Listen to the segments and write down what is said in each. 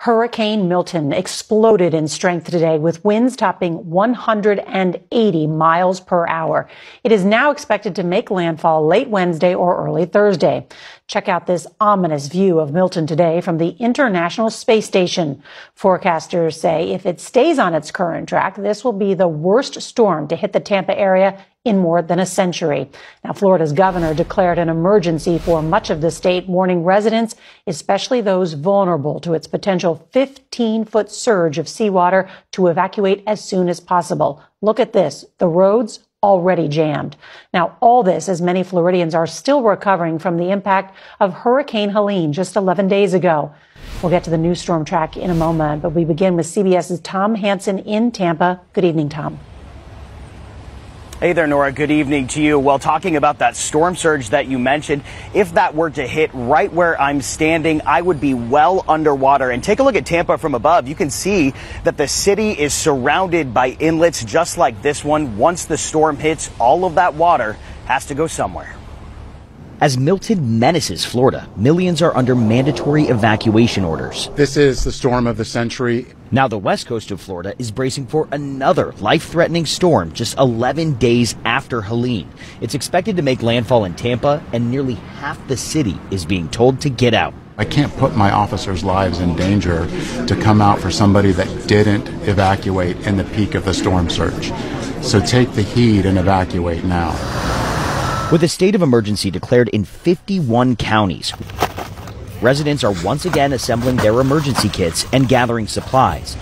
Hurricane Milton exploded in strength today with winds topping 180 miles per hour. It is now expected to make landfall late Wednesday or early Thursday. Check out this ominous view of Milton today from the International Space Station. Forecasters say if it stays on its current track, this will be the worst storm to hit the Tampa area in more than a century. Now, Florida's governor declared an emergency for much of the state, warning residents, especially those vulnerable to its potential 15-foot surge of seawater, to evacuate as soon as possible. Look at this. The roads already jammed. Now, all this as many Floridians are still recovering from the impact of Hurricane Helene just 11 days ago. We'll get to the news storm track in a moment, but we begin with CBS's Tom Hansen in Tampa. Good evening, Tom. Hey there, Nora. Good evening to you. Well, talking about that storm surge that you mentioned, if that were to hit right where I'm standing, I would be well underwater. And take a look at Tampa from above. You can see that the city is surrounded by inlets just like this one. Once the storm hits, all of that water has to go somewhere. As Milton menaces Florida, millions are under mandatory evacuation orders. This is the storm of the century. Now the west coast of Florida is bracing for another life-threatening storm just 11 days after Helene. It's expected to make landfall in Tampa, and nearly half the city is being told to get out. I can't put my officers' lives in danger to come out for somebody that didn't evacuate in the peak of the storm surge. So take the heat and evacuate now. With a state of emergency declared in 51 counties, residents are once again assembling their emergency kits and gathering supplies,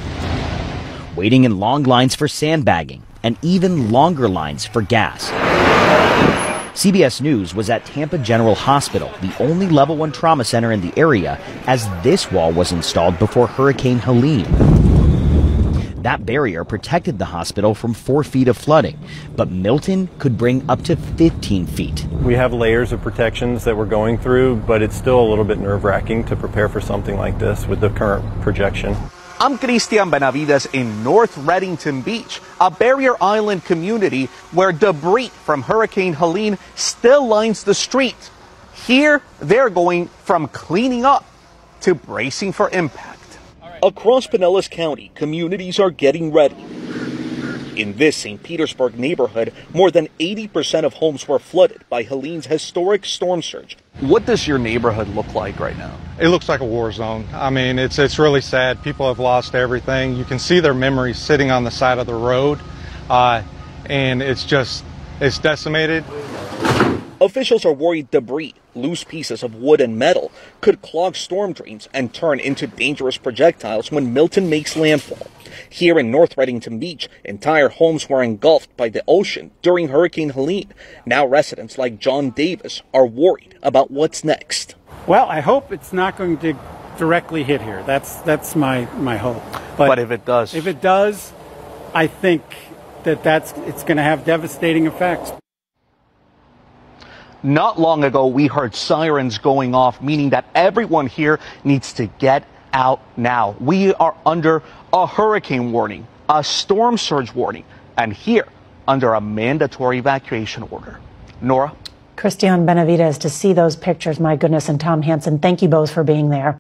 waiting in long lines for sandbagging and even longer lines for gas. CBS News was at Tampa General Hospital, the only level 1 trauma center in the area, as this wall was installed before Hurricane Helene. That barrier protected the hospital from 4 feet of flooding, but Milton could bring up to 15 feet. We have layers of protections that we're going through, but it's still a little bit nerve-wracking to prepare for something like this with the current projection. I'm Cristian Benavides in North Reddington Beach, a barrier island community where debris from Hurricane Helene still lines the street. Here, they're going from cleaning up to bracing for impact. Across Pinellas County, communities are getting ready. In this St. Petersburg neighborhood, more than 80% of homes were flooded by Helene's historic storm surge. What does your neighborhood look like right now? It looks like a war zone. I mean, it's really sad. People have lost everything. You can see their memories sitting on the side of the road, and it's decimated. Officials are worried debris, loose pieces of wood and metal, could clog storm drains and turn into dangerous projectiles when Milton makes landfall. Here in North Reddington Beach, entire homes were engulfed by the ocean during Hurricane Helene. Now residents like John Davis are worried about what's next. Well, I hope it's not going to directly hit here. That's my hope. But if it does, I think it's going to have devastating effects. Not long ago, we heard sirens going off, meaning that everyone here needs to get out now. We are under a hurricane warning, a storm surge warning, and here under a mandatory evacuation order. Nora? Cristian Benavides, to see those pictures, my goodness, and Tom Hansen, thank you both for being there.